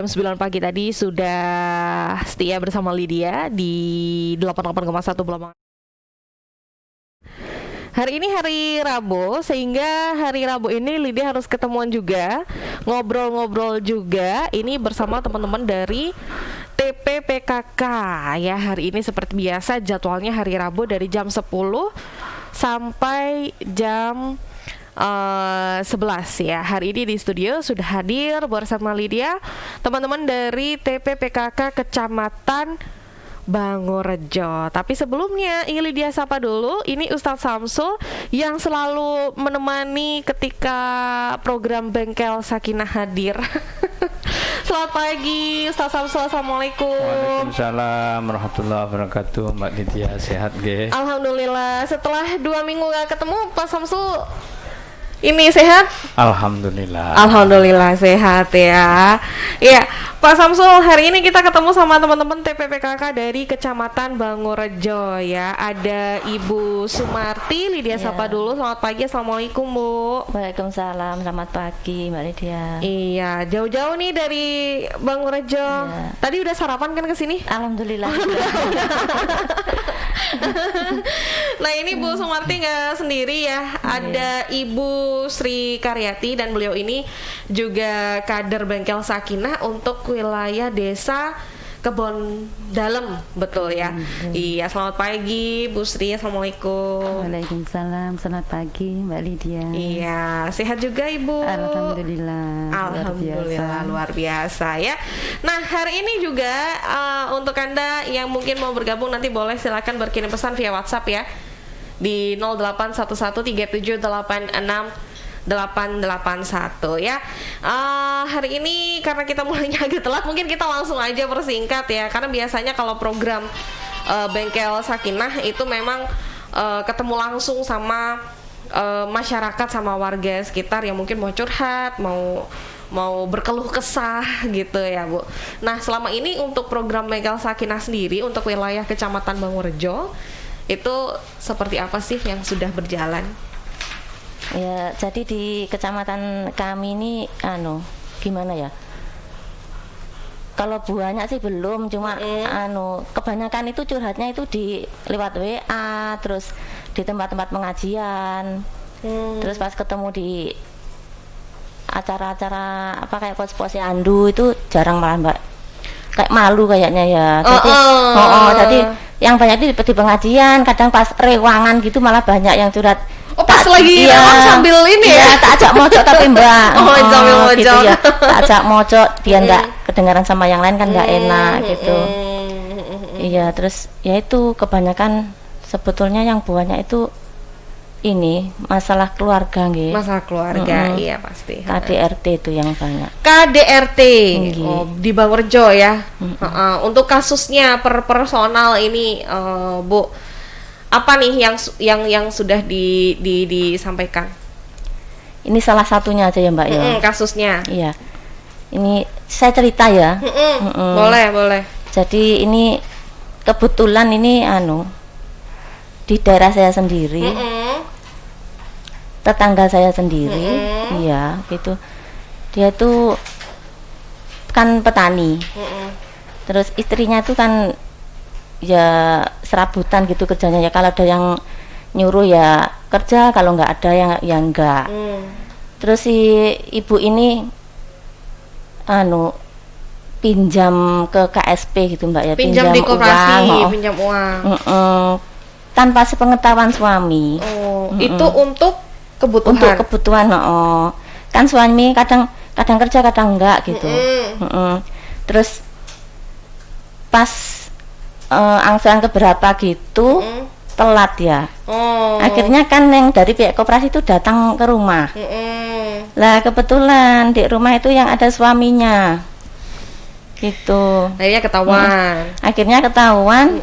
Jam 9 pagi tadi sudah setia bersama Lydia di 88,1 Belambangan. Hari ini hari Rabu, sehingga hari Rabu ini Lydia harus ketemuan juga, ngobrol-ngobrol juga. Ini bersama teman-teman dari TPPKK ya. Hari ini seperti biasa jadwalnya hari Rabu dari jam 10 sampai jam 11 ya. Hari ini di studio sudah hadir bersama Lydia teman-teman dari TPPKK Kecamatan Bangorejo. Tapi sebelumnya ingin Lydia sapa dulu. Ini Ustadz Samsul yang selalu menemani ketika program Bengkel Sakinah hadir. Selamat pagi Ustadz Samsul, Assalamualaikum. Waalaikumsalam warahmatullahi wabarakatuh. Mbak Lydia sehat ge? Alhamdulillah. Setelah 2 minggu gak ketemu Pak Samsul, ini sehat? Alhamdulillah. Alhamdulillah sehat ya. Iya, Pak Samsul, hari ini kita ketemu sama teman-teman TPPKK dari Kecamatan Bangorejo ya. Ada Ibu Sumarti, Lydia sapa dulu. Selamat pagi, Assalamualaikum Bu. Waalaikumsalam, selamat pagi Mbak Lydia. Iya, jauh-jauh nih dari Bangorejo. Iya. Tadi udah sarapan kan kesini? Alhamdulillah. Nah ini Bu Sumarti nggak sendiri ya, ada Ibu Sri Karyati dan beliau ini juga kader Bengkel Sakinah untuk wilayah desa Kebon Dalem, betul ya? Iya, selamat pagi Bu Sri, Assalamualaikum. Waalaikumsalam, selamat pagi Mbak Lydia. Iya, sehat juga Ibu? Alhamdulillah. Alhamdulillah, luar biasa ya. Nah hari ini juga untuk Anda yang mungkin mau bergabung nanti boleh silakan berkirim pesan via WhatsApp ya di 0811386881 ya. Hari ini karena kita mulainya agak telat, mungkin kita langsung aja persingkat ya, karena biasanya kalau program Bengkel Sakinah itu memang ketemu langsung sama masyarakat, sama warga sekitar yang mungkin mau curhat, mau berkeluh kesah gitu ya Bu. Nah selama ini untuk program Bengkel Sakinah sendiri untuk wilayah Kecamatan Bangorejo itu seperti apa sih yang sudah berjalan? Ya, jadi di kecamatan kami ini gimana ya? Kalau banyak sih belum, cuma kebanyakan itu curhatnya itu di lewat WA, terus di tempat-tempat pengajian. Terus pas ketemu di acara-acara apa kayak pos-pos Andu itu jarang, malah Mbak. Kayak malu kayaknya ya. Jadi yang banyak itu di pengajian, kadang pas rewangan gitu malah banyak yang curhat. Oh pas lagi sambil ini ya? Tak ajak mojok tapi Mbak. Sambil mojok gitu ya. Tak ajak mojok biar nggak kedengaran sama yang lain kan nggak enak gitu. Iya, terus ya itu kebanyakan sebetulnya yang banyak itu ini masalah keluarga nggih. Masalah keluarga, iya pasti. KDRT itu yang banyak. KDRT di Bangorejo ya. Untuk kasusnya per personal ini Bu, apa nih yang sudah disampaikan? Ini salah satunya aja ya Mbak ya. Kasusnya. Iya. Ini saya cerita ya. Boleh. Jadi ini kebetulan ini di daerah saya sendiri. Tetangga saya sendiri, iya gitu. Dia tuh kan petani, terus istrinya tuh kan ya serabutan gitu kerjanya ya. Kalau ada yang nyuruh ya kerja, kalau nggak ada yang enggak. Terus si ibu ini pinjam ke KSP gitu Mbak ya, pinjam di koperasi, pinjam uang. Tanpa sepengetahuan suami. Itu untuk kebutuhan. Kan suami kadang kerja kadang enggak gitu. Terus pas angsuran keberapa gitu telat ya. Akhirnya kan yang dari pihak koperasi itu datang ke rumah. Lah kebetulan di rumah itu yang ada suaminya gitu. Akhirnya ketahuan.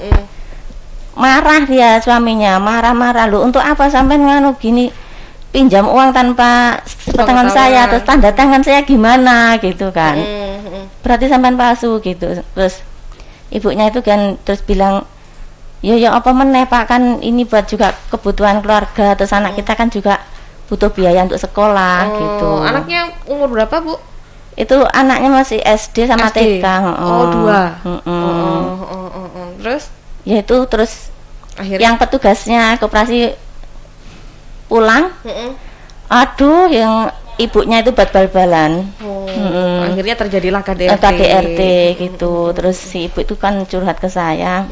Marah dia suaminya, marah-marah, lu untuk apa sampai gini pinjam uang tanpa tangan saya, terus tanda tangan saya gimana gitu kan. Berarti sampean palsu gitu. Terus ibunya itu kan terus bilang, ya apa meneh Pak, kan ini buat juga kebutuhan keluarga, terus anak kita kan juga butuh biaya untuk sekolah gitu. Anaknya umur berapa Bu? Itu anaknya masih SD sama SD. TK. Oh, 2. Mm-mm. Terus Ya itu terus akhirnya yang petugasnya koperasi pulang, aduh yang ibunya itu bal-balan. akhirnya terjadilah KDRT. KDRT gitu. Terus si ibu itu kan curhat ke saya.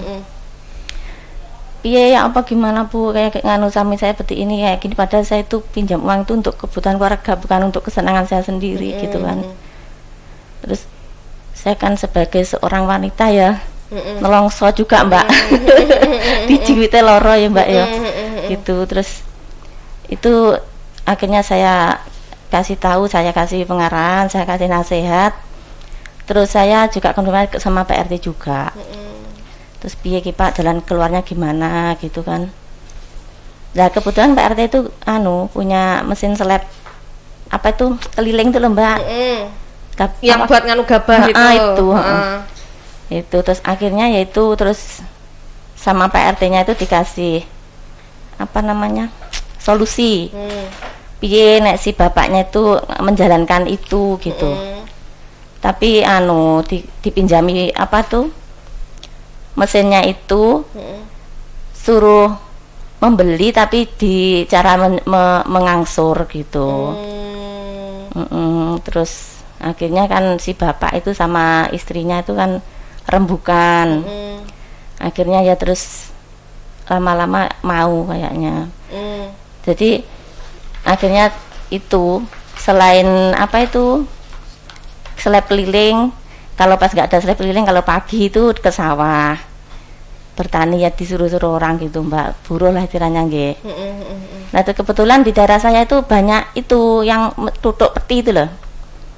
Piye ya apa gimana Bu, kayak nganu suami saya seperti ini kayak gini, padahal saya itu pinjam uang itu untuk kebutuhan keluarga, bukan untuk kesenangan saya sendiri gitu kan. Terus saya kan sebagai seorang wanita ya nelongso juga Mbak. Dijiwite loro ya Mbak ya. Gitu. Terus itu akhirnya saya kasih tahu, saya kasih pengarahan, saya kasih nasihat. Terus saya juga konfirmasi sama Pak RT juga. Terus piye ki Pak, jalan keluarnya gimana gitu kan. Nah kebetulan Pak RT itu punya mesin seleb apa itu keliling tuh loh Mbak. Yang buat nganu gabah itu. Itu terus akhirnya yaitu terus sama Pak RT-nya itu dikasih apa namanya solusi. Piye nek si bapaknya itu menjalankan itu gitu. Tapi dipinjami apa tuh mesinnya itu suruh membeli tapi di cara mengangsur gitu. Terus akhirnya kan si bapak itu sama istrinya itu kan rembukan. Akhirnya ya terus lama-lama mau kayaknya. Jadi akhirnya itu selain apa itu seleb keliling, kalau pas nggak ada seleb keliling, kalau pagi itu ke sawah bertani ya disuruh-suruh orang gitu Mbak, buruh lah istilahnya nggih. Nah itu kebetulan di daerah saya itu banyak itu yang tutuk peti itu loh.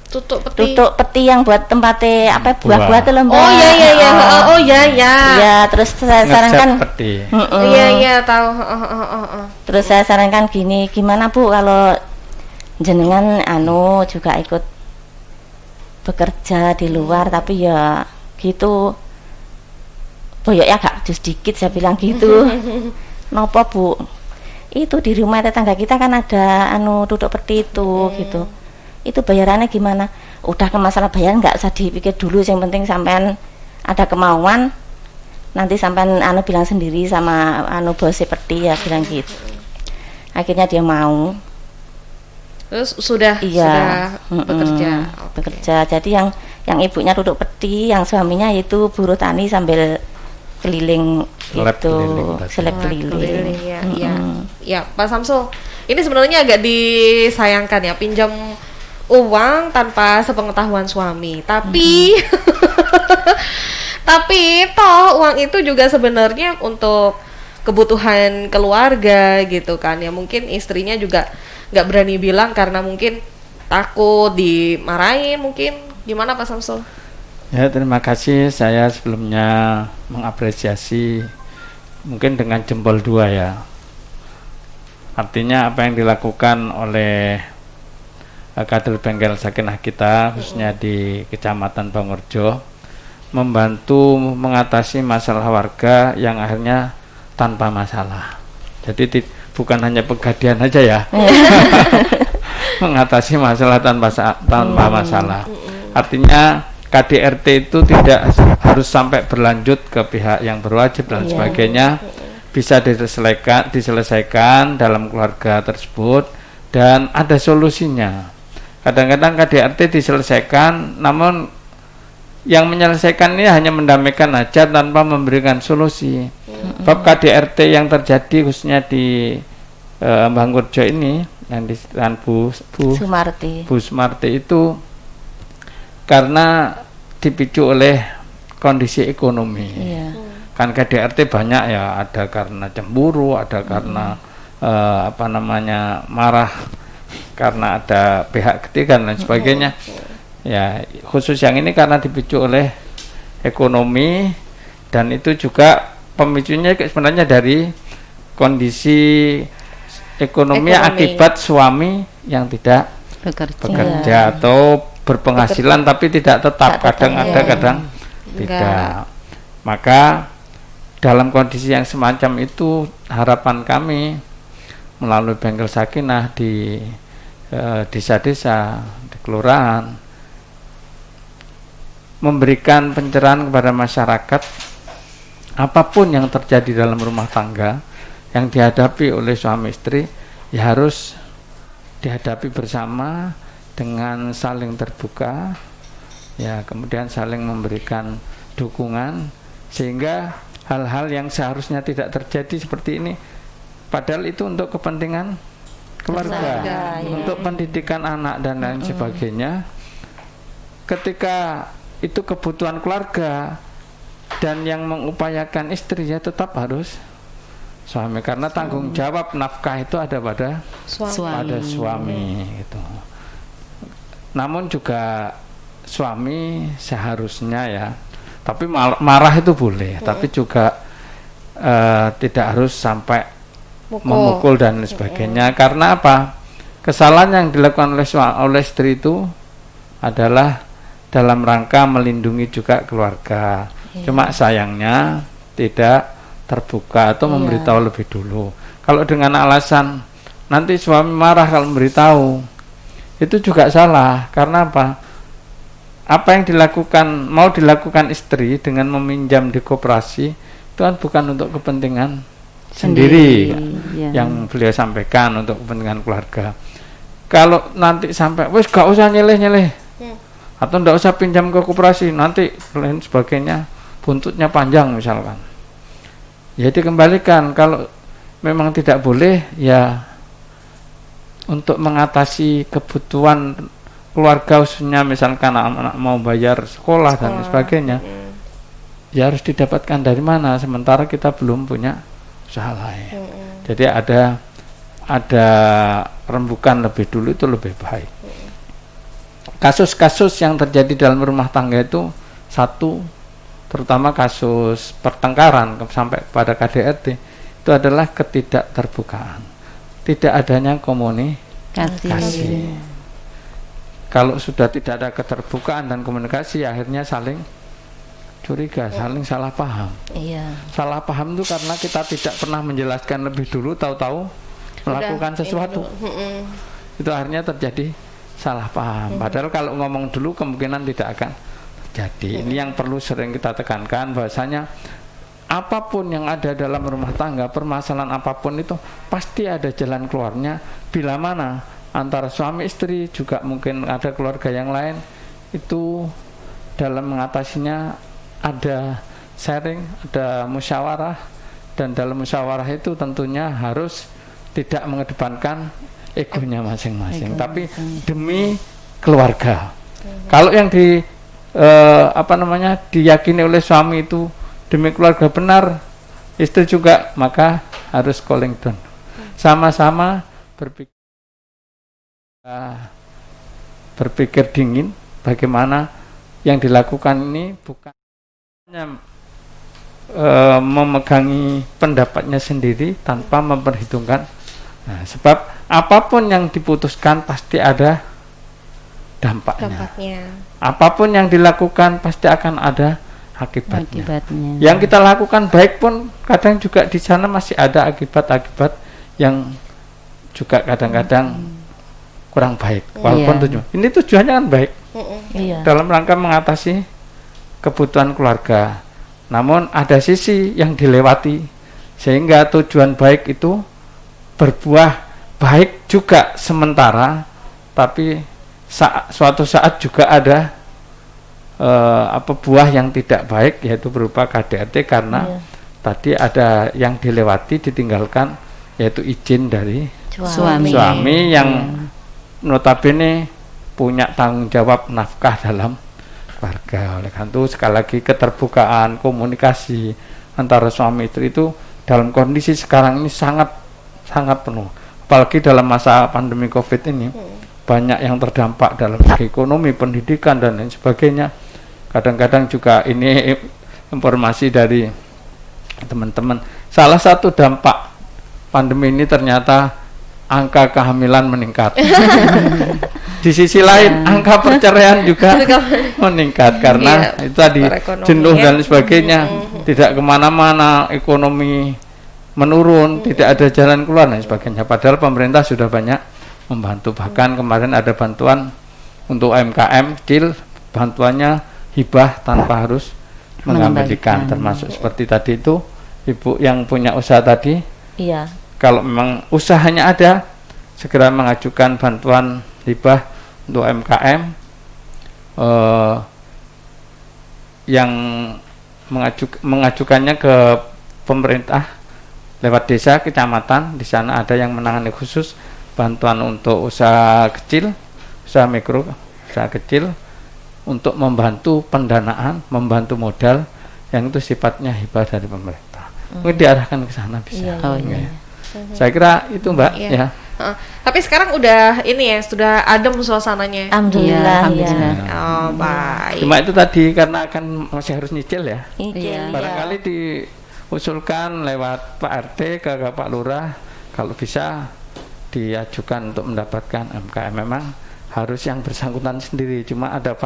Tutuk peti yang buat tempatnya apa buah-buah itu loh Mbak. Oh iya. Oh iya. Ya terus saya sarankan peti. Iya tahu. Terus saya sarankan gini, gimana Bu kalau jenengan juga ikut bekerja di luar tapi ya gitu boyoknya agak sedikit, saya bilang gitu. Nopo Bu? Itu di rumah tetangga kita kan ada tutuk peti itu gitu. Itu bayarannya gimana? Udah ke masalah bayaran nggak usah dipikir dulu, yang penting sampean ada kemauan, nanti sampean bilang sendiri sama bos seperti ya, bilang gitu. Akhirnya dia mau. Terus sudah bekerja. Bekerja. Jadi yang ibunya duduk peti, yang suaminya itu buruh tani sambil keliling seleb keliling. Ya Pak Samsul, ini sebenarnya agak disayangkan ya, pinjam uang tanpa sepengetahuan suami, tapi tapi toh uang itu juga sebenarnya untuk kebutuhan keluarga gitu kan ya. Mungkin istrinya juga nggak berani bilang karena mungkin takut dimarahin, mungkin. Gimana Pak Samsul? Ya, terima kasih. Saya sebelumnya mengapresiasi mungkin dengan jempol 2 ya. Artinya apa yang dilakukan oleh kader Bengkel Sakinah kita khususnya di Kecamatan Pangurjo, membantu mengatasi masalah warga yang akhirnya tanpa masalah. Jadi bukan hanya pegadian aja ya. Mengatasi masalah tanpa masalah. Artinya KDRT itu tidak harus sampai berlanjut ke pihak yang berwajib dan sebagainya, bisa diselesaikan dalam keluarga tersebut dan ada solusinya. Kadang-kadang KDRT diselesaikan, namun yang menyelesaikan ini hanya mendamaikan aja tanpa memberikan solusi. Bab KDRT yang terjadi khususnya di Bangurjo ini yang di Bu Sumarti itu karena dipicu oleh kondisi ekonomi. Kan KDRT banyak ya, ada karena cemburu, ada karena marah karena ada pihak ketiga dan sebagainya. Ya, khusus yang ini karena dipicu oleh ekonomi, dan itu juga pemicunya sebenarnya dari kondisi ekonomi akibat suami yang tidak bekerja atau berpenghasilan tapi tidak tetap, kadang ada kadang tidak. Maka dalam kondisi yang semacam itu harapan kami melalui Bengkel Sakinah di desa-desa, di kelurahan, memberikan pencerahan kepada masyarakat apapun yang terjadi dalam rumah tangga yang dihadapi oleh suami istri ya harus dihadapi bersama dengan saling terbuka, ya kemudian saling memberikan dukungan sehingga hal-hal yang seharusnya tidak terjadi seperti ini padahal itu untuk kepentingan keluarga, untuk pendidikan anak dan lain sebagainya. Ketika itu kebutuhan keluarga dan yang mengupayakan istri ya tetap harus suami karena tanggung jawab nafkah itu ada pada suami gitu. Namun juga suami seharusnya ya, tapi marah itu boleh, tapi juga tidak harus sampai memukul dan sebagainya. Karena apa? Kesalahan yang dilakukan oleh istri itu adalah dalam rangka melindungi juga keluarga. Cuma sayangnya tidak terbuka atau memberitahu lebih dulu. Kalau dengan alasan nanti suami marah kalau memberitahu, itu juga salah. Karena apa? Apa yang mau dilakukan istri dengan meminjam di koperasi itu kan bukan untuk kepentingan sendiri yang beliau sampaikan, untuk kepentingan keluarga. Kalau nanti sampai wis gak usah nyeleh-nyeleh atau ndak usah pinjam ke koperasi, nanti lain sebagainya buntutnya panjang misalkan, ya dikembalikan. Kalau memang tidak boleh ya untuk mengatasi kebutuhan keluarga khususnya misalkan anak-anak mau bayar sekolah dan sebagainya, ya harus didapatkan dari mana sementara kita belum punya usaha lain. Jadi ada rembukan lebih dulu itu lebih baik. Kasus-kasus yang terjadi dalam rumah tangga itu satu, terutama kasus pertengkaran sampai pada KDRT itu adalah ketidakterbukaan, tidak adanya komunikasi. Kalau sudah tidak ada keterbukaan dan komunikasi, akhirnya saling curiga, saling salah paham. Salah paham itu karena kita tidak pernah menjelaskan lebih dulu, tahu-tahu melakukan sesuatu. Itu akhirnya terjadi salah paham. Padahal kalau ngomong dulu kemungkinan tidak akan terjadi. Ini yang perlu sering kita tekankan, bahwasanya apapun yang ada dalam rumah tangga, permasalahan apapun itu pasti ada jalan keluarnya. Bila mana antara suami istri juga mungkin ada keluarga yang lain, itu dalam mengatasinya ada sharing, ada musyawarah, dan dalam musyawarah itu tentunya harus tidak mengedepankan egonya masing-masing, tapi demi keluarga. Kalau yang diyakini oleh suami itu demi keluarga benar, istri juga maka harus calling down. Sama-sama berpikir dingin bagaimana yang dilakukan ini bukan hanya memegangi pendapatnya sendiri tanpa memperhitungkan. Nah, sebab apapun yang diputuskan pasti ada dampaknya. Apapun yang dilakukan pasti akan ada akibatnya. Yang kita lakukan baik pun kadang juga di sana masih ada akibat-akibat yang juga kadang-kadang kurang baik. Walaupun ini tujuannya kan baik, dalam rangka mengatasi kebutuhan keluarga. Namun ada sisi yang dilewati sehingga tujuan baik itu berbuah baik juga sementara, tapi suatu saat juga ada buah yang tidak baik, yaitu berupa KDRT karena tadi ada yang dilewati, ditinggalkan, yaitu izin dari suami yang notabene punya tanggung jawab nafkah dalam keluarga. Oleh karena itu sekali lagi keterbukaan komunikasi antara suami istri itu dalam kondisi sekarang ini sangat penuh, apalagi dalam masa pandemi COVID ini. Banyak yang terdampak dalam segi ekonomi, pendidikan dan lain sebagainya. Kadang-kadang juga ini informasi dari teman-teman, salah satu dampak pandemi ini ternyata angka kehamilan meningkat. Di sisi lain angka perceraian juga meningkat karena itu tadi jenuh dan sebagainya, tidak kemana-mana, ekonomi menurun, tidak ada jalan keluar dan sebagainya. Padahal pemerintah sudah banyak membantu, bahkan kemarin ada bantuan untuk UMKM kecil, bantuannya hibah tanpa harus mengembalikan. Termasuk seperti tadi itu ibu yang punya usaha tadi, Iya. kalau memang usahanya ada, segera mengajukan bantuan hibah untuk MKM yang mengajukannya ke pemerintah lewat desa, kecamatan. Di sana ada yang menangani khusus bantuan untuk usaha kecil, usaha mikro, usaha kecil, untuk membantu pendanaan, membantu modal yang itu sifatnya hibah dari pemerintah. Mungkin diarahkan ke sana bisa. Iya. Saya kira itu Mbak. Iya. Ya. Tapi sekarang udah ini ya, sudah adem suasananya. Alhamdulillah. Alhamdulillah. Oh, baik. Cuma itu tadi karena kan masih harus nyicil ya. Iya. Barangkali diusulkan lewat Pak RT ke Pak Lurah, kalau bisa diajukan untuk mendapatkan MKM. Memang harus yang bersangkutan sendiri, cuma ada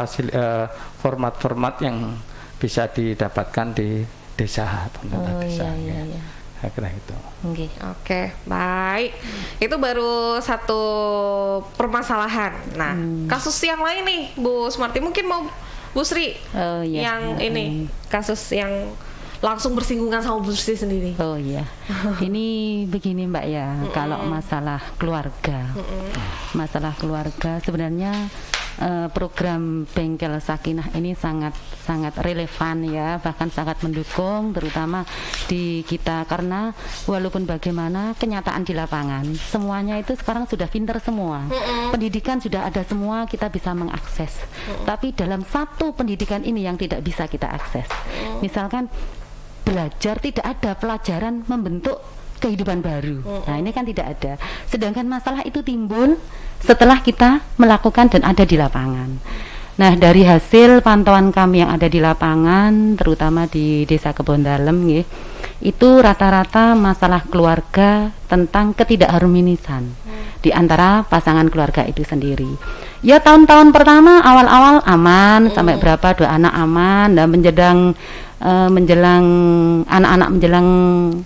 format-format yang bisa didapatkan di desa, pemerintah desa. Iya. Saya kira itu. Oke, baik. Itu baru satu permasalahan. Nah, kasus yang lain nih, Bu Sumarti, mungkin mau Bu Sri Oh iya. yang ini kasus yang langsung bersinggungan sama Bu Sri sendiri. Oh iya. Ini begini Mbak ya, kalau masalah keluarga. Masalah keluarga sebenarnya program Bengkel Sakinah ini sangat relevan ya, bahkan sangat mendukung terutama di kita, karena walaupun bagaimana kenyataan di lapangan semuanya itu sekarang sudah pinter semua. Pendidikan sudah ada semua, kita bisa mengakses. Tapi dalam satu pendidikan ini yang tidak bisa kita akses. Misalkan belajar, tidak ada pelajaran membentuk kehidupan baru. Nah, ini kan tidak ada. Sedangkan masalah itu timbul setelah kita melakukan dan ada di lapangan. Nah, dari hasil pantauan kami yang ada di lapangan, terutama di Desa Kebon Dalem ya, itu rata-rata masalah keluarga tentang ketidakharmonisan di antara pasangan keluarga itu sendiri. Ya, tahun-tahun pertama awal-awal aman, sampai berapa 2 anak aman, dan menjelang anak-anak menjelang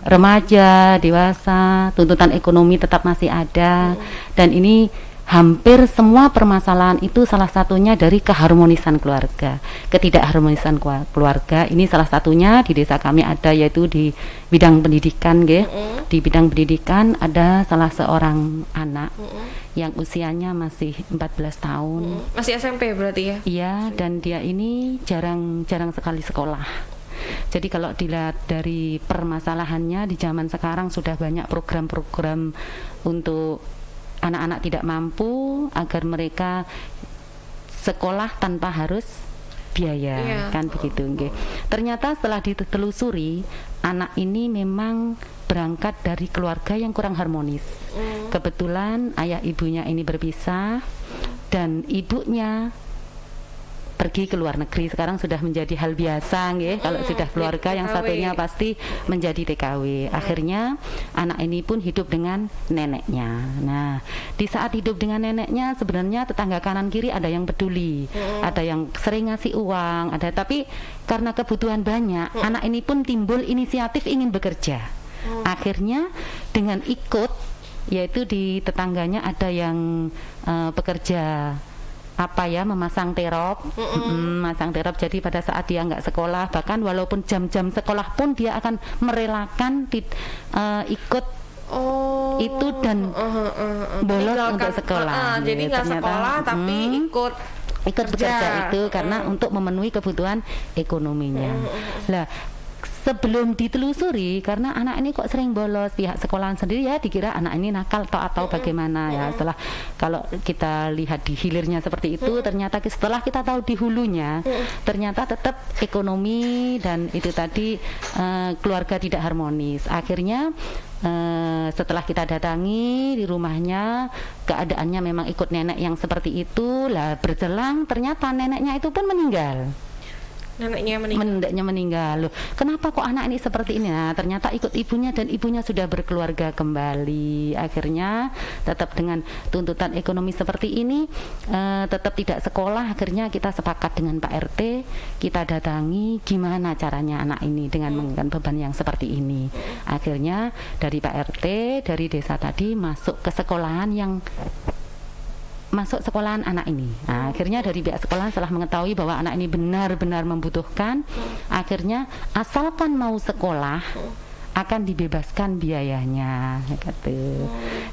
remaja, dewasa, tuntutan ekonomi tetap masih ada. Dan ini hampir semua permasalahan itu salah satunya dari keharmonisan keluarga, ketidakharmonisan keluarga. Ini salah satunya di desa kami ada, yaitu di bidang pendidikan nggih. Di bidang pendidikan ada salah seorang anak yang usianya masih 14 tahun. Masih SMP berarti ya? Iya, dan dia ini jarang sekali sekolah. Jadi kalau dilihat dari permasalahannya di zaman sekarang sudah banyak program-program untuk anak-anak tidak mampu agar mereka sekolah tanpa harus biaya, kan begitu nggih. Ternyata setelah ditelusuri, anak ini memang berangkat dari keluarga yang kurang harmonis. Kebetulan ayah ibunya ini berpisah dan ibunya pergi ke luar negeri. Sekarang sudah menjadi hal biasa nggih, kalau sudah keluarga yang satunya pasti menjadi TKW. Akhirnya anak ini pun hidup dengan neneknya. Nah, di saat hidup dengan neneknya sebenarnya tetangga kanan kiri ada yang peduli, ada yang sering ngasih uang, ada, tapi karena kebutuhan banyak, anak ini pun timbul inisiatif ingin bekerja. Akhirnya dengan ikut, yaitu di tetangganya ada yang bekerja memasang terop, masang terop. Jadi pada saat dia nggak sekolah, bahkan walaupun jam-jam sekolah pun dia akan merelakan ikut itu dan bolos untuk sekolah. Jadi nggak sekolah tapi ikut bekerja itu karena untuk memenuhi kebutuhan ekonominya. Lah, sebelum ditelusuri, karena anak ini kok sering bolos, pihak sekolahan sendiri ya dikira anak ini nakal atau bagaimana ya. Setelah kalau kita lihat di hilirnya seperti itu, ternyata setelah kita tahu di hulunya, ternyata tetap ekonomi dan itu tadi keluarga tidak harmonis. Akhirnya setelah kita datangi di rumahnya, keadaannya memang ikut nenek yang seperti itu. Lah berjelang ternyata neneknya itu pun meninggal. Neneknya meninggal. Loh, kenapa kok anak ini seperti ini? Nah, ternyata ikut ibunya dan ibunya sudah berkeluarga kembali. Akhirnya tetap dengan tuntutan ekonomi seperti ini, tetap tidak sekolah. Akhirnya kita sepakat dengan Pak RT, kita datangi gimana caranya anak ini dengan mengangkat beban yang seperti ini. Akhirnya dari Pak RT, dari desa tadi masuk ke sekolahan yang masuk sekolahan anak ini. Nah, akhirnya dari pihak sekolah setelah mengetahui bahwa anak ini benar-benar membutuhkan, akhirnya asalkan mau sekolah akan dibebaskan biayanya gitu.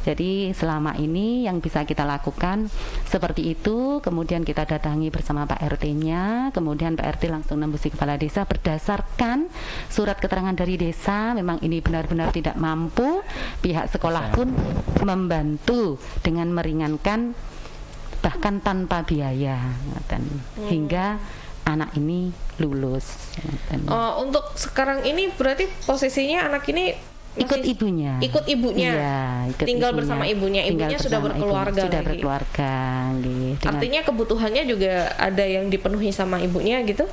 Jadi selama ini yang bisa kita lakukan seperti itu, kemudian kita datangi bersama Pak RT-nya, kemudian Pak RT langsung nembusi kepala desa berdasarkan surat keterangan dari desa memang ini benar-benar tidak mampu, pihak sekolah pun membantu dengan meringankan bahkan tanpa biaya hingga anak ini lulus. Untuk sekarang ini berarti posisinya anak ini ikut ibunya. Ikut ibunya. Iya, tinggal bersama ibunya. Ibunya sudah berkeluarga sudah lagi. berkeluarga. Artinya kebutuhannya juga ada yang dipenuhi sama ibunya gitu?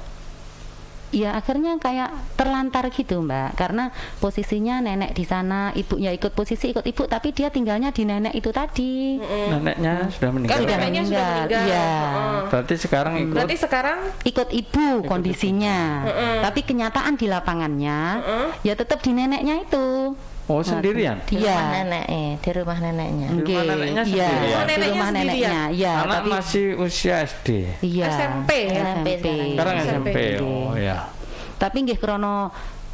Ya akhirnya kayak terlantar gitu Mbak, karena posisinya nenek di sana, ibunya ikut posisi ikut ibu, tapi dia tinggalnya di nenek itu tadi. Neneknya sudah meninggal. Kan neneknya sudah meninggal. Iya. Berarti sekarang ikut ibu kondisinya, tapi kenyataan di lapangannya ya tetap di neneknya itu. Oh, sendirian? Di Iya. rumah neneknya, di rumah neneknya. Di rumah neneknya Iya, sendirian? di rumah neneknya. Iya, Anak tapi masih usia SD. iya, SMP ya? SMP Sekarang SMP. SMP. Oh ya. Tapi nggih krono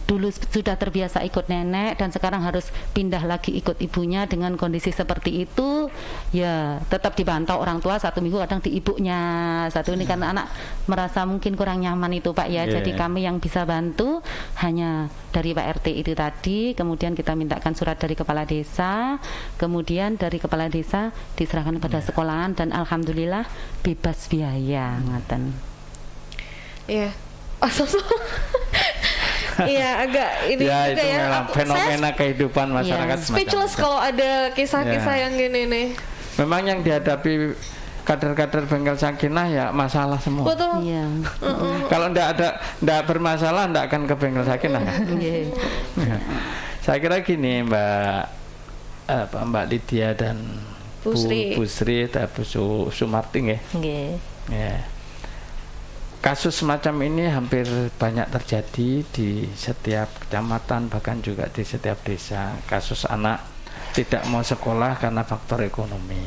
dulu sudah terbiasa ikut nenek dan sekarang harus pindah lagi ikut ibunya dengan kondisi seperti itu, ya tetap dibantau orang tua 1 minggu kadang di ibunya satu ini karena anak merasa mungkin kurang nyaman itu Pak ya. Jadi kami yang bisa bantu hanya dari Pak RT itu tadi, kemudian kita mintakan surat dari kepala desa, kemudian dari kepala desa diserahkan pada sekolahan dan alhamdulillah bebas biaya ngaten. Iya. Iya, agak ini Ya, juga itu ya. memang fenomena kehidupan masyarakat semacam Speechless itu. kalau ada kisah-kisah Ya. yang gini nih. Memang yang dihadapi kader-kader Bengkel Sakinah ya masalah semua. Betul. Iya. Kalau ndak bermasalah ndak akan ke Bengkel Sakinah. Iya. Saya kira gini Mbak Lydia dan Bu Sri. Bu Sri dan Bu Sumarti ya. Nggih. Ya. Kasus semacam ini hampir banyak terjadi di setiap kecamatan, bahkan juga di setiap desa. Kasus anak tidak mau sekolah karena faktor ekonomi,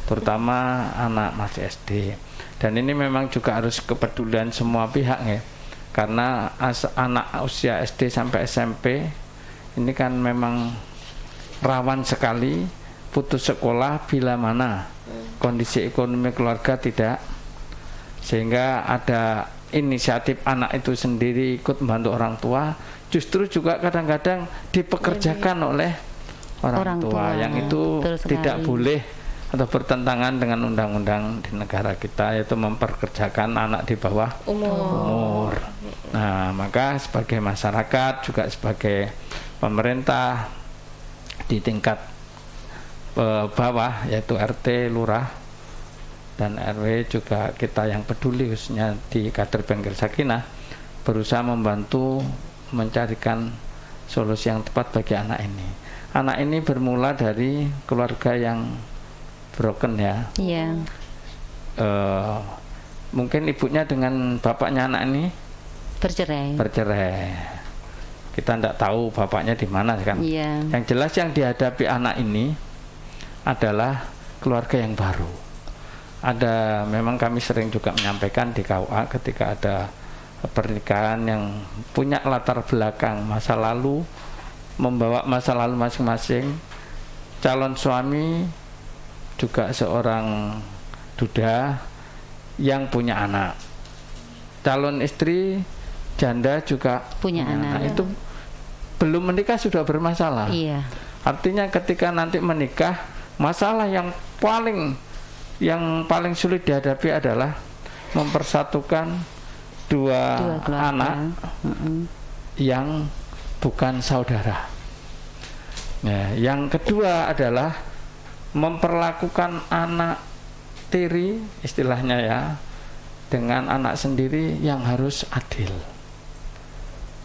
terutama anak masih SD. Dan ini memang juga harus kepedulian semua pihak ya, karena anak usia SD sampai SMP ini kan memang rawan sekali putus sekolah bila mana kondisi ekonomi keluarga tidak, sehingga ada inisiatif anak itu sendiri ikut membantu orang tua, justru juga kadang-kadang dipekerjakan oleh orang tua yang itu tidak boleh atau bertentangan dengan undang-undang di negara kita, yaitu memperkerjakan anak di bawah umur. Nah, maka sebagai masyarakat juga sebagai pemerintah di tingkat bawah yaitu RT, lurah dan RW juga kita yang peduli khususnya di kader Bengkel Sakinah berusaha membantu mencarikan solusi yang tepat bagi anak ini. Anak ini bermula dari keluarga yang broken ya. Iya. Mungkin ibunya dengan bapaknya anak ini Bercerai. Kita tidak tahu bapaknya di mana kan. Iya. Yang jelas yang dihadapi anak ini adalah keluarga yang baru. Memang kami sering juga menyampaikan di KUA ketika ada pernikahan yang punya latar belakang masa lalu, membawa masa lalu masing-masing. Calon suami juga seorang duda yang punya anak, calon istri janda juga punya anak. Itu belum menikah sudah bermasalah. Iya. Artinya ketika nanti menikah, masalah yang paling sulit dihadapi adalah mempersatukan dua anak yang bukan saudara. Nah, yang kedua adalah memperlakukan anak tiri istilahnya ya dengan anak sendiri yang harus adil.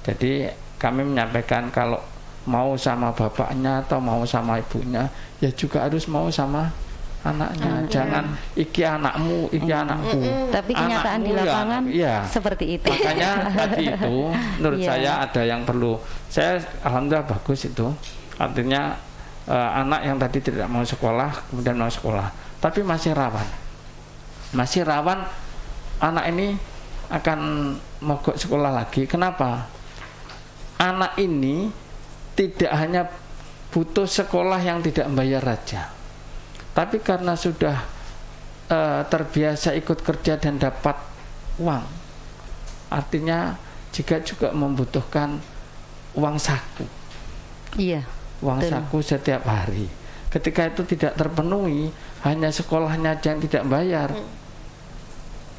Jadi kami menyampaikan kalau mau sama bapaknya atau mau sama ibunya ya juga harus mau sama anaknya. Jangan iki anakmu, iki anakku. Tapi kenyataan Anakmu di lapangan seperti itu. Makanya tadi itu menurut saya ada yang perlu. Saya alhamdulillah bagus itu. Artinya anak yang tadi tidak mau sekolah kemudian mau sekolah. tapi masih rawan anak ini akan mogok sekolah lagi. Kenapa? Anak ini tidak hanya butuh sekolah yang tidak membayar saja, tapi karena sudah terbiasa ikut kerja dan dapat uang, artinya juga membutuhkan uang saku. Iya. Uang betul. saku setiap hari. Ketika itu tidak terpenuhi, hanya sekolahnya aja yang tidak bayar,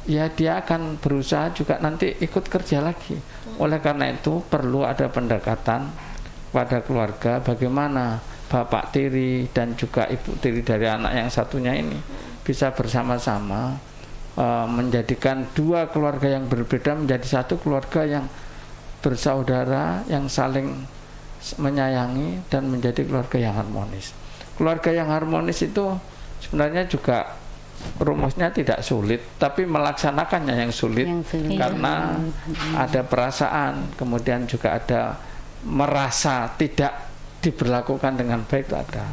ya dia akan berusaha juga nanti ikut kerja lagi. Oleh karena itu perlu ada pendekatan pada keluarga, bagaimana bapak tiri dan juga ibu tiri dari anak yang satunya ini bisa bersama-sama menjadikan dua keluarga yang berbeda menjadi satu keluarga yang bersaudara, yang saling menyayangi dan menjadi keluarga yang harmonis. Keluarga yang harmonis itu sebenarnya juga rumusnya tidak sulit, tapi melaksanakannya yang sulit, karena ada perasaan, kemudian juga ada merasa tidak diberlakukan dengan baik itu ada.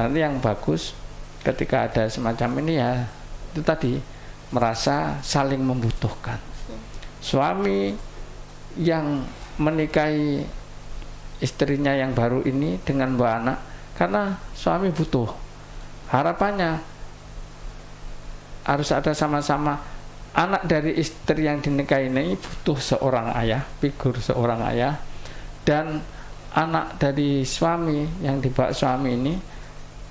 Nanti yang bagus ketika ada semacam ini ya itu tadi, merasa saling membutuhkan. Suami yang menikahi istrinya yang baru ini dengan dua anak, karena suami butuh, harapannya harus ada sama-sama. Anak dari istri yang dinikahi ini butuh seorang ayah, figur seorang ayah, dan anak dari suami yang dibawa suami ini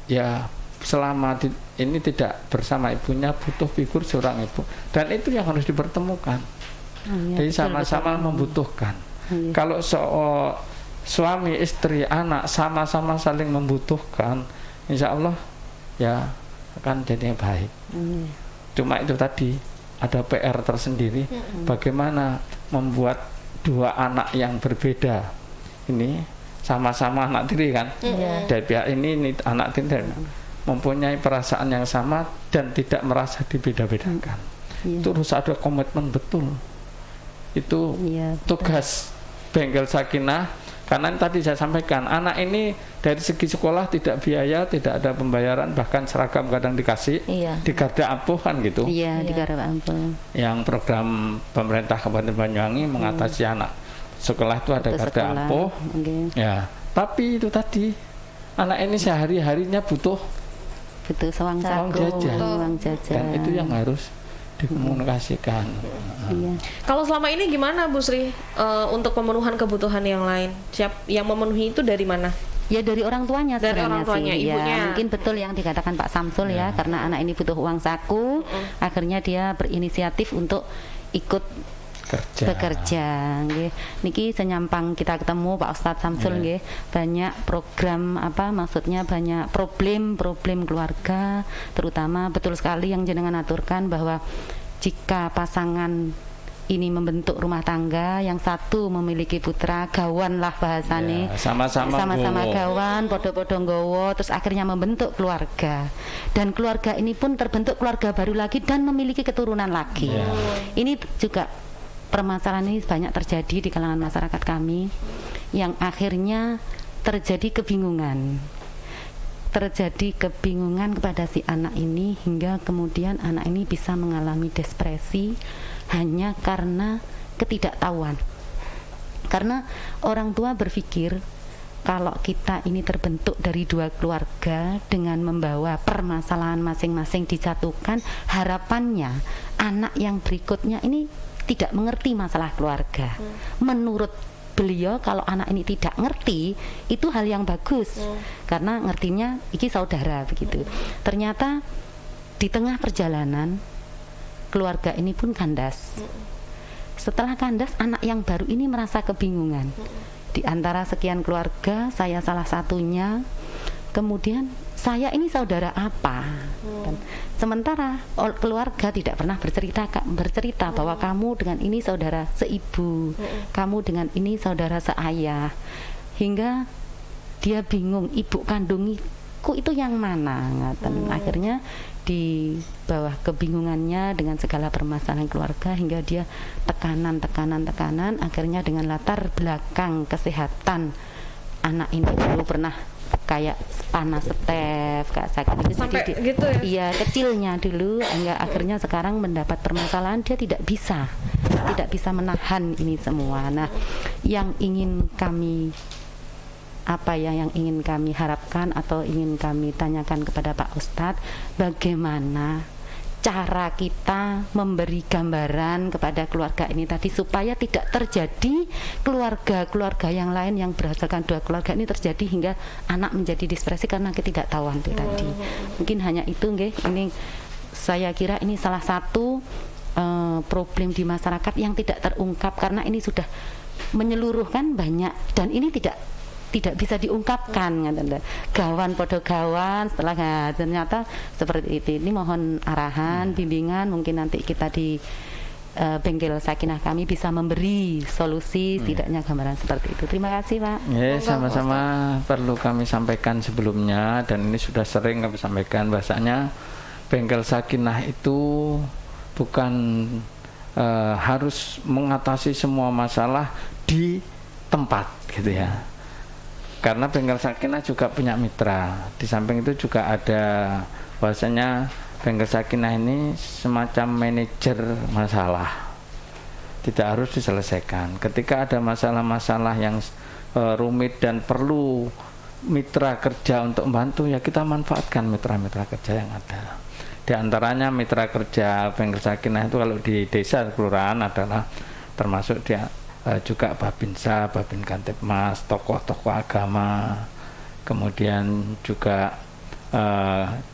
ya selama ini tidak bersama ibunya butuh figur seorang ibu, dan itu yang harus dipertemukan. Jadi sama-sama membutuhkan. Kalau suami, istri, anak sama-sama saling membutuhkan, insya Allah ya akan jadi yang baik. Cuma itu tadi ada PR tersendiri, bagaimana membuat dua anak yang berbeda ini sama-sama anak tiri kan, dari pihak ini anak tiri mempunyai perasaan yang sama dan tidak merasa dibeda-bedakan. Itu harus ada komitmen betul. Itu tugas Bengkel Sakinah. Karena tadi saya sampaikan, anak ini dari segi sekolah tidak biaya, tidak ada pembayaran, bahkan seragam kadang dikasih, di Garda Ampuh kan gitu. Iya, di Garda Ampuh. Yang program pemerintah Kabupaten Banyuwangi mengatasi anak sekolah itu ada Garda Ampuh. Ya, tapi itu tadi anak ini sehari-harinya butuh uang jajan. Dan itu yang harus dikomunikasikan. Kalau selama ini gimana Bu Sri untuk pemenuhan kebutuhan yang lain? Yang memenuhi itu dari mana? Ya dari orang tuanya dari sebenarnya orang tuanya, sih. ibunya. Ya, mungkin betul yang dikatakan Pak Samsul ya, karena anak ini butuh uang saku, akhirnya dia berinisiatif untuk ikut bekerja. Nggih. Niki senyampang kita ketemu Pak Ustadz Samsul nggih, banyak program maksudnya banyak problem keluarga, terutama betul sekali yang jenengan aturkan bahwa jika pasangan ini membentuk rumah tangga, yang satu memiliki putra, gawan lah bahasane, sama-sama gawan, podo-podo nggowo, terus akhirnya membentuk keluarga, dan keluarga ini pun terbentuk keluarga baru lagi dan memiliki keturunan lagi. Ini juga permasalahan ini banyak terjadi di kalangan masyarakat kami, yang akhirnya terjadi kebingungan kepada si anak ini, hingga kemudian anak ini bisa mengalami depresi hanya karena ketidaktahuan. Karena orang tua berpikir kalau kita ini terbentuk dari dua keluarga dengan membawa permasalahan masing-masing disatukan, harapannya anak yang berikutnya ini tidak mengerti masalah keluarga. Menurut beliau, kalau anak ini tidak ngerti, itu hal yang bagus, karena ngertinya iki saudara begitu. Ternyata di tengah perjalanan keluarga ini pun kandas. Setelah kandas, anak yang baru ini merasa kebingungan. Di antara sekian keluarga, saya salah satunya. Kemudian saya ini saudara apa? Dan sementara keluarga tidak pernah bercerita bahwa kamu dengan ini saudara seibu, kamu dengan ini saudara seayah, hingga dia bingung, ibu kandungku itu yang mana? Akhirnya di bawah kebingungannya dengan segala permasalahan keluarga, hingga dia tekanan, akhirnya dengan latar belakang kesehatan anak ini dulu pernah kayak panas step, kayak sakit itu Sampai jadi gitu ya? iya kecilnya dulu, hingga akhirnya sekarang mendapat permasalahan dia tidak bisa menahan ini semua. Nah, yang ingin kami yang ingin kami harapkan atau ingin kami tanyakan kepada Pak Ustadz, bagaimana cara kita memberi gambaran kepada keluarga ini tadi supaya tidak terjadi keluarga-keluarga yang lain yang berdasarkan dua keluarga ini terjadi hingga anak menjadi depresi karena ketidaktahuan itu tadi. Mungkin hanya itu nggih. Ini saya kira ini salah satu problem di masyarakat yang tidak terungkap karena ini sudah menyeluruh kan banyak dan ini tidak bisa diungkapkan. Gawan podo gawan setelah ternyata seperti itu. Ini mohon arahan, bimbingan, mungkin nanti kita di Bengkel Sakinah kami bisa memberi solusi setidaknya gambaran seperti itu. Terima kasih Pak. Ya, sama-sama perlu kami sampaikan sebelumnya, dan ini sudah sering kami sampaikan bahasanya Bengkel Sakinah itu bukan harus mengatasi semua masalah di tempat gitu ya. Karena Bengkel Sakinah juga punya mitra. Di samping itu juga ada bahwasanya Bengkel Sakinah ini semacam manajer masalah. Tidak harus diselesaikan. Ketika ada masalah-masalah yang rumit dan perlu mitra kerja untuk membantu, ya kita manfaatkan mitra-mitra kerja yang ada. Di antaranya mitra kerja Bengkel Sakinah itu kalau di desa kelurahan adalah termasuk dia juga Babinsa, Babin Kantipmas, tokoh-tokoh agama, kemudian juga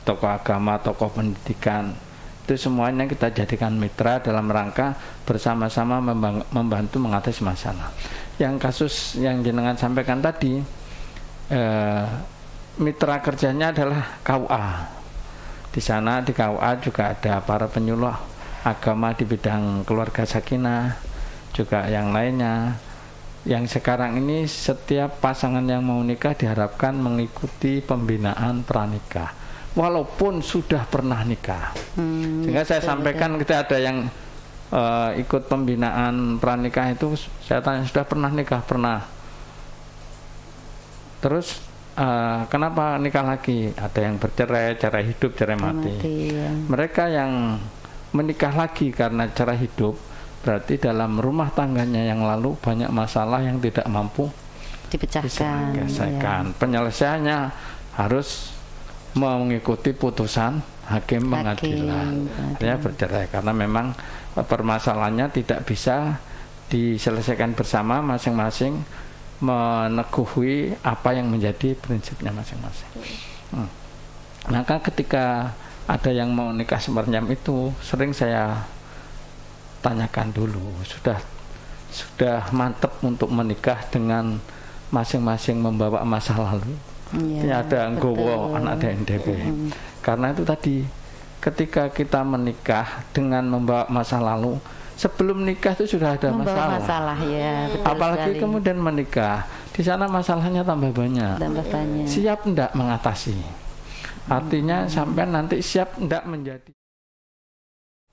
tokoh agama, tokoh pendidikan. Itu semuanya kita jadikan mitra dalam rangka bersama-sama membantu mengatasi masalah. Yang kasus yang jenengan sampaikan tadi, mitra kerjanya adalah KUA. Di sana di KUA juga ada para penyuluh agama di bidang keluarga sakinah, juga yang lainnya. Yang sekarang ini setiap pasangan yang mau nikah diharapkan mengikuti pembinaan pranikah walaupun sudah pernah nikah. Sehingga saya sampaikan kita ada yang ikut pembinaan pranikah itu, saya tanya sudah pernah nikah? Pernah. Terus kenapa nikah lagi? Ada yang bercerai, cerai hidup, cerai mati. Ya. Mereka yang menikah lagi karena cerai hidup, berarti dalam rumah tangganya yang lalu banyak masalah yang tidak mampu dipecahkan. Ya. Penyelesaiannya harus mengikuti putusan hakim pengadilan. Artinya bercerai karena memang permasalahannya tidak bisa diselesaikan bersama, masing-masing meneguhi apa yang menjadi prinsipnya masing-masing. Maka ketika ada yang mau nikah semacam itu, sering saya tanyakan dulu, sudah mantap untuk menikah dengan masing-masing membawa masa lalu. Ya, ada nggowo anak ada NDP. Karena itu tadi, ketika kita menikah dengan membawa masa lalu, sebelum nikah itu sudah ada masalah. Ya, betul apalagi sekali. Kemudian menikah, di sana masalahnya tambah banyak. Siap enggak mengatasi? Artinya sampai nanti siap enggak menjadi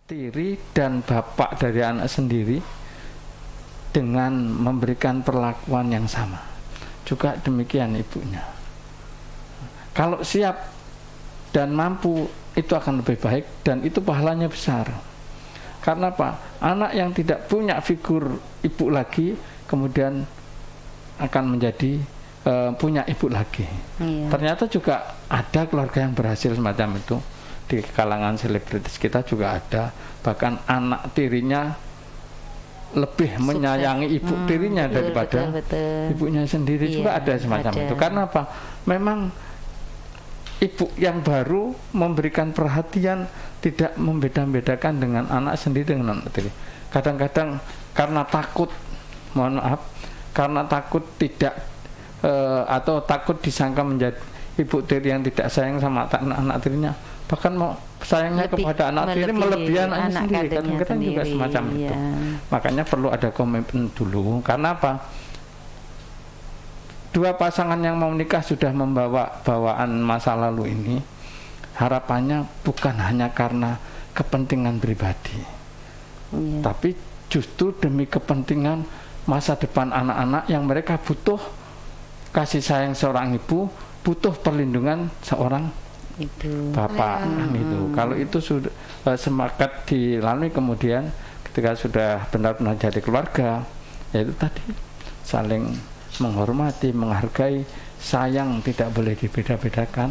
tiri dan bapak dari anak sendiri dengan memberikan perlakuan yang sama. Juga demikian ibunya. Kalau siap dan mampu, itu akan lebih baik dan itu pahalanya besar. Karena apa? Anak yang tidak punya figur ibu lagi kemudian akan menjadi punya ibu lagi. Ternyata juga ada keluarga yang berhasil semacam itu. Di kalangan selebritis kita juga ada, bahkan anak tirinya lebih menyayangi ibu tirinya daripada ibunya sendiri. Juga ada semacam itu. Karena apa? Memang ibu yang baru memberikan perhatian, tidak membeda-bedakan dengan anak sendiri dengan anak tiri. Kadang-kadang karena takut, mohon maaf, karena takut tidak atau takut disangka menjadi ibu tiri yang tidak sayang sama anak tirinya, bahkan mau sayangnya kepada anak tiri melebihi anaknya sendiri. Kadang-kadang juga semacam itu. Makanya perlu ada komitmen dulu. Karena apa? Dua pasangan yang mau nikah sudah membawa bawaan masa lalu ini, harapannya bukan hanya karena kepentingan pribadi, tapi justru demi kepentingan masa depan anak-anak yang mereka butuh kasih sayang seorang ibu butuh perlindungan seorang Itu. bapak kan itu. Kalau itu sudah semangat dilalui, kemudian ketika sudah benar-benar jadi keluarga, yaitu tadi saling menghormati, menghargai, sayang, tidak boleh dibeda-bedakan.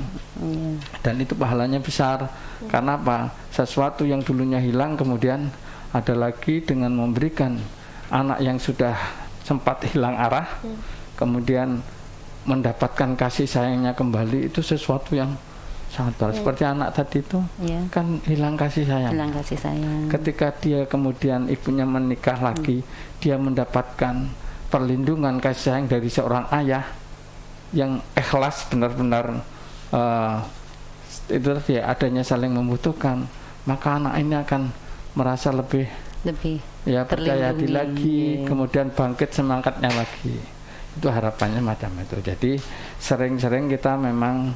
Dan itu pahalanya besar. Karena apa? Sesuatu yang dulunya hilang kemudian ada lagi dengan memberikan anak yang sudah sempat hilang arah, kemudian mendapatkan kasih sayangnya kembali, itu sesuatu yang sangat besar. Seperti anak tadi itu kan hilang kasih sayang. Hilang kasih sayang. Ketika dia kemudian ibunya menikah lagi, dia mendapatkan perlindungan kasih sayang dari seorang ayah yang ikhlas, benar-benar itu tadi adanya saling membutuhkan, maka anak ini akan merasa lebih ya percaya diri lagi, kemudian bangkit semangatnya lagi. Itu harapannya macam itu. Jadi sering-sering kita memang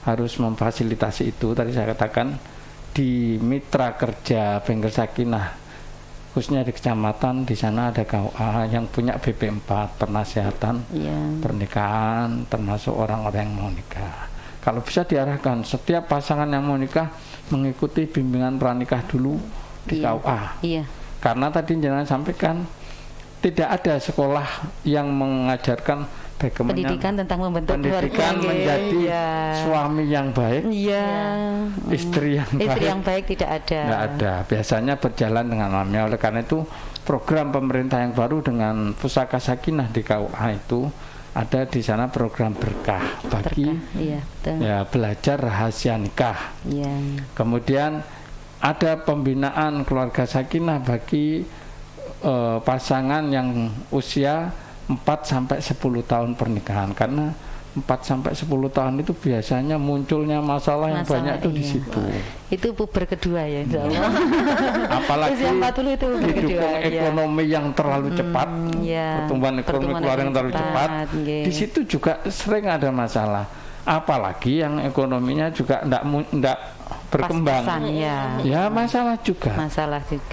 harus memfasilitasi itu. Tadi saya katakan di mitra kerja Bengkel Sakinah, khususnya di kecamatan, di sana ada KUA yang punya BP4 penasihatan pernikahan, termasuk orang-orang yang mau nikah. Kalau bisa diarahkan setiap pasangan yang mau nikah mengikuti bimbingan pranikah dulu di KUA. Karena tadi jangan sampaikan tidak ada sekolah yang mengajarkan bagaimana pendidikan tentang membentuk pendidikan keluarga menjadi suami yang baik, istri yang baik tidak ada. Nggak ada. Biasanya berjalan dengan alamnya. Oleh karena itu program pemerintah yang baru dengan Pusaka Sakinah di KUA itu ada di sana program berkah bagi belajar rahasia nikah. Kemudian ada pembinaan keluarga sakinah bagi pasangan yang usia 4 sampai 10 tahun pernikahan, karena 4 sampai 10 tahun itu biasanya munculnya masalah yang banyak itu di situ. Itu puber kedua ya, insyaallah. Apalagi usia 40 itu didukung ekonomi yang terlalu cepat, pertumbuhan ekonomi keluarga yang terlalu cepat. Di situ juga sering ada masalah. Apalagi yang ekonominya juga enggak berkembang. Ya masalah juga.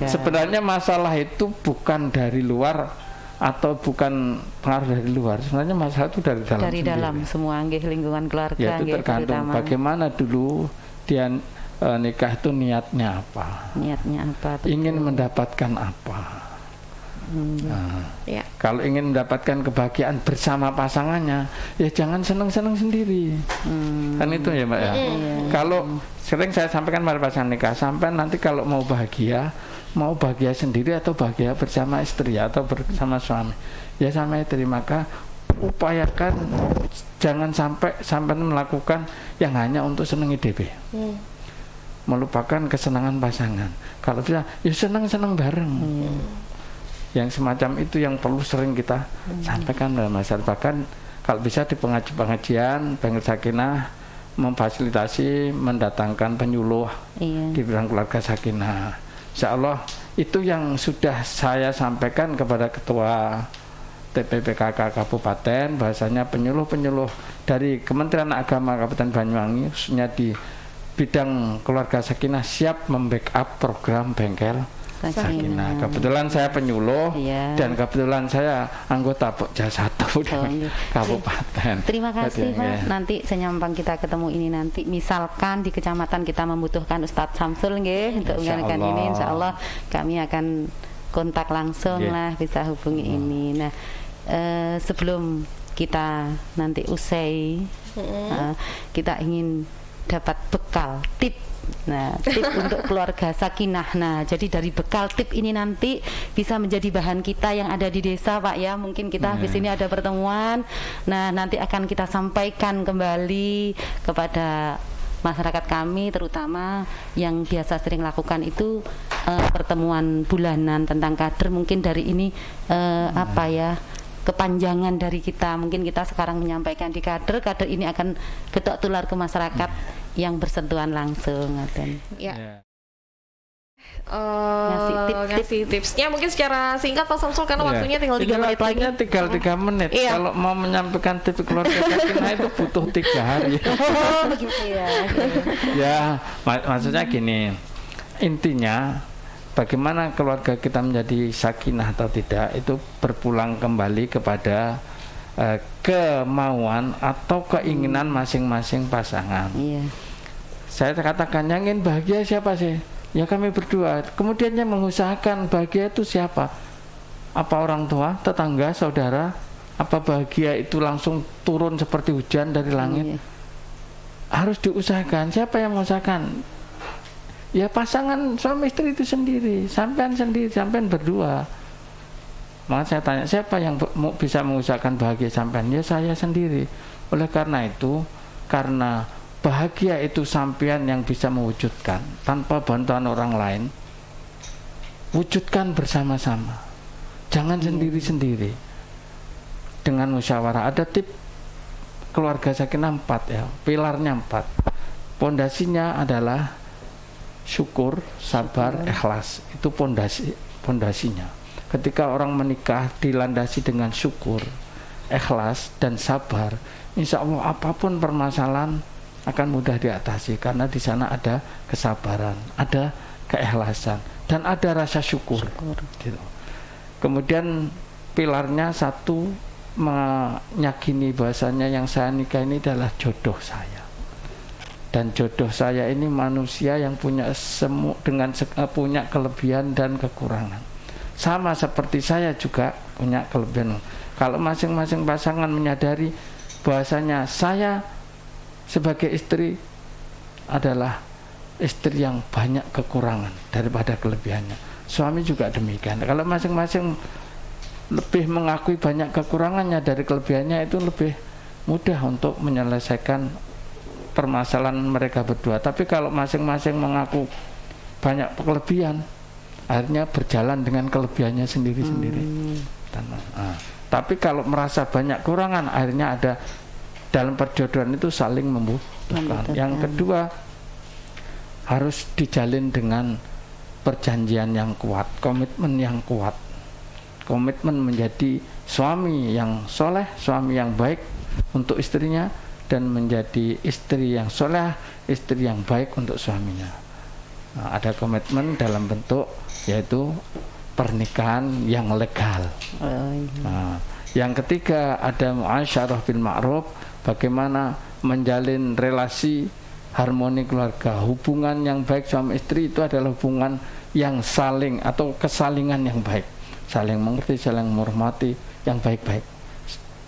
Sebenarnya masalah itu bukan dari luar atau bukan pengaruh dari luar, sebenarnya masalah itu dari dalam. Dari dalam semua lingkungan keluarga. Ya, itu tergantung bagaimana dulu dia nikah itu niatnya apa. Ingin mendapatkan apa. Kalau ingin mendapatkan kebahagiaan bersama pasangannya, ya jangan senang-senang sendiri. Kan itu ya Mbak ya. Kalau sering saya sampaikan pada pasangan nikah, sampai nanti kalau mau bahagia sendiri atau bahagia bersama istri atau bersama suami, ya sama istri, maka upayakan jangan sampai melakukan yang hanya untuk senangi DP. Melupakan kesenangan pasangan. Kalau bisa, ya senang-senang bareng. Yang semacam itu yang perlu sering kita sampaikan dalam masyarakat. Bahkan kalau bisa di pengajian Bengkel Sakinah memfasilitasi mendatangkan penyuluh di bidang keluarga sakinah. Insya Allah itu yang sudah saya sampaikan kepada Ketua TPPKK Kabupaten, bahasanya penyuluh-penyuluh dari Kementerian Agama Kabupaten Banyuwangi khususnya di bidang keluarga sakinah siap membackup program Bengkel Sakinah. Kebetulan saya penyuluh dan kebetulan saya anggota Pokja 1 Kabupaten. Terima kasih Pak. Nanti senyampang kita ketemu ini nanti, misalkan di kecamatan kita membutuhkan Ustadz Samsul untuk mengenalkan ini, insya Allah kami akan kontak langsung lah, bisa hubungi ini. Nah sebelum kita nanti usai, kita ingin dapat bekal tip. Nah, tip untuk keluarga sakinah. Nah, jadi dari bekal tip ini nanti bisa menjadi bahan kita yang ada di desa, Pak ya. Mungkin kita habis ini ada pertemuan. Nah, nanti akan kita sampaikan kembali kepada masyarakat kami, terutama yang biasa sering lakukan itu pertemuan bulanan tentang kader. Mungkin dari ini kepanjangan dari kita. Mungkin kita sekarang menyampaikan di kader ini akan getok tular ke masyarakat yang bersentuhan langsung. Ngasih tipsnya mungkin secara singkat Pak Samsul, karena waktunya tinggal 3 menit lagi. Tinggal 3 menit. Kalau mau menyampaikan tips keluarga sakinah itu butuh 3 hari. Begitu ya. Ya, maksudnya gini. Intinya bagaimana keluarga kita menjadi sakinah atau tidak itu berpulang kembali kepada kemauan atau keinginan masing-masing pasangan. Iya. Saya katakan yang ingin bahagia siapa sih? Ya kami berdua. Kemudian yang mengusahakan bahagia itu siapa? Apa orang tua, tetangga, saudara? Apa bahagia itu langsung turun seperti hujan dari langit? Iya. Harus diusahakan. Siapa yang mengusahakan? Ya pasangan suami istri itu sendiri, sampean berdua. Maka saya tanya, siapa yang bisa mengusahakan bahagia sampean? Ya saya sendiri. Oleh karena itu, karena bahagia itu sampean yang bisa mewujudkan tanpa bantuan orang lain, wujudkan bersama-sama. Jangan sendiri-sendiri. Dengan musyawarah. Ada tip keluarga sakinah 4 ya, pilarnya 4. Pondasinya adalah syukur, sabar, ikhlas. Itu pondasinya. Ketika orang menikah dilandasi dengan syukur, ikhlas dan sabar, insya Allah apapun permasalahan akan mudah diatasi karena di sana ada kesabaran, ada keikhlasan dan ada rasa syukur. Gitu. Kemudian pilarnya 1, meyakini bahasanya yang saya nikah ini adalah jodoh saya. Dan jodoh saya ini manusia yang punya punya kelebihan dan kekurangan. Sama seperti saya juga punya kelebihan. Kalau masing-masing pasangan menyadari bahasanya saya sebagai istri adalah istri yang banyak kekurangan daripada kelebihannya. Suami juga demikian. Kalau masing-masing lebih mengakui banyak kekurangannya dari kelebihannya, itu lebih mudah untuk menyelesaikan permasalahan mereka berdua. Tapi kalau masing-masing mengaku banyak kelebihan, akhirnya berjalan dengan kelebihannya sendiri-sendiri. Tapi kalau merasa banyak kekurangan, akhirnya ada dalam perjodohan itu saling membutuhkan. Yang kedua, harus dijalin dengan perjanjian yang kuat, komitmen yang kuat. Komitmen menjadi suami yang soleh, suami yang baik untuk istrinya, dan menjadi istri yang soleh, istri yang baik untuk suaminya. Ada komitmen dalam bentuk yaitu pernikahan yang legal. Yang ketiga ada muasyarah bil ma'ruf, bagaimana menjalin relasi harmoni keluarga. Hubungan yang baik suami istri itu adalah hubungan yang saling atau kesalingan yang baik, saling mengerti, saling menghormati, yang baik-baik.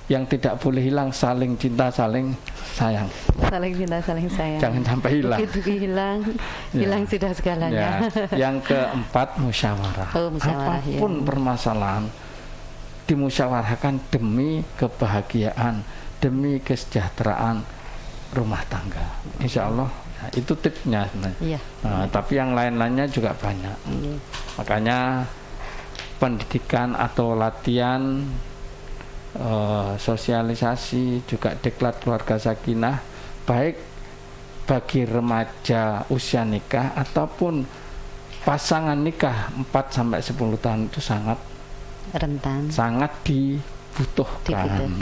Yang tidak boleh hilang saling cinta, saling sayang. Saling cinta, saling sayang. Jangan sampai hilang. Begitu hilang sudah segalanya. Yang keempat musyawarah. Apapun permasalahan dimusyawarahkan demi kebahagiaan, demi kesejahteraan rumah tangga. Insya Allah itu tipsnya sebenarnya. Tapi yang lain-lainnya juga banyak. Makanya pendidikan atau latihan, sosialisasi, juga diklat keluarga sakinah, baik bagi remaja usia nikah ataupun pasangan nikah 4-10 tahun, itu sangat rentan, sangat dibutuhkan.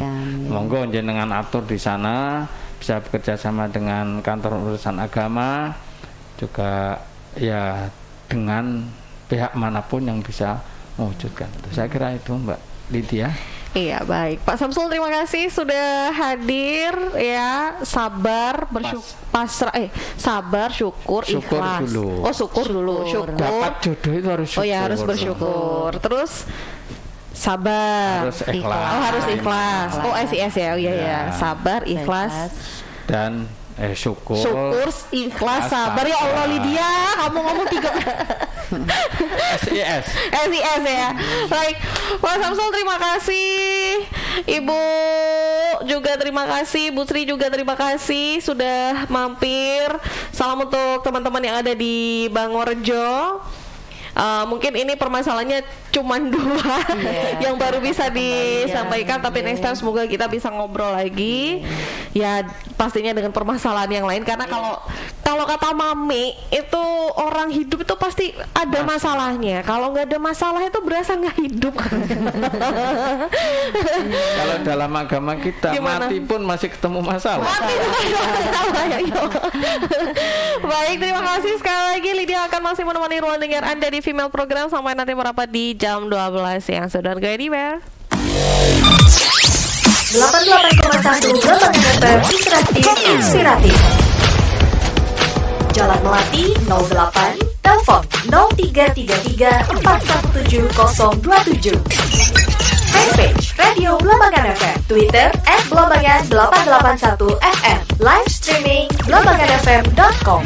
Monggo jenengan atur di sana, bisa bekerja sama dengan kantor urusan agama, juga ya dengan pihak manapun yang bisa mewujudkan. Saya kira itu Mbak Lydia. Iya, baik Pak Samsul, terima kasih sudah hadir ya. Sabar, sabar, syukur, ikhlas. Dulu. Oh, syukur dulu. Syukur. Dapat jodoh itu harus syukur. Oh ya, harus bersyukur. Terus sabar, harus ikhlas. Oh, harus ikhlas. Oh, SIS ya. Oh iya ya. Sabar, ikhlas dan syukur, ikhlas, sabar. Ya Allah, Lydia, kamu ngomong 3 SIS ya. Baik, Pak Samsul terima kasih, Ibu juga terima kasih, Bu Sri juga terima kasih sudah mampir. Salam untuk teman-teman yang ada di Bangorjo. Mungkin ini permasalahannya cuma 2 yang baru bisa disampaikan, tapi next time semoga kita bisa ngobrol lagi ya, pastinya dengan permasalahan yang lain, karena kalau kata Mami itu orang hidup itu pasti ada masalahnya. Kalau nggak ada masalah itu berasa nggak hidup. Kalau dalam agama kita mati pun masih ketemu masalah. Baik, terima kasih sekali lagi. Lydia akan masih menemani ruang dengar Anda di Female Program sampai nanti merapat di jam 12 yang sudah go anywhere. 88,1 Blambangan FM Interaktif Inspiratif. Jalan Melati 08, telepon 0333 417 027. Fanpage Radio Blambangan FM, Twitter @blambangan881 FM, live streaming blambanganfm.com.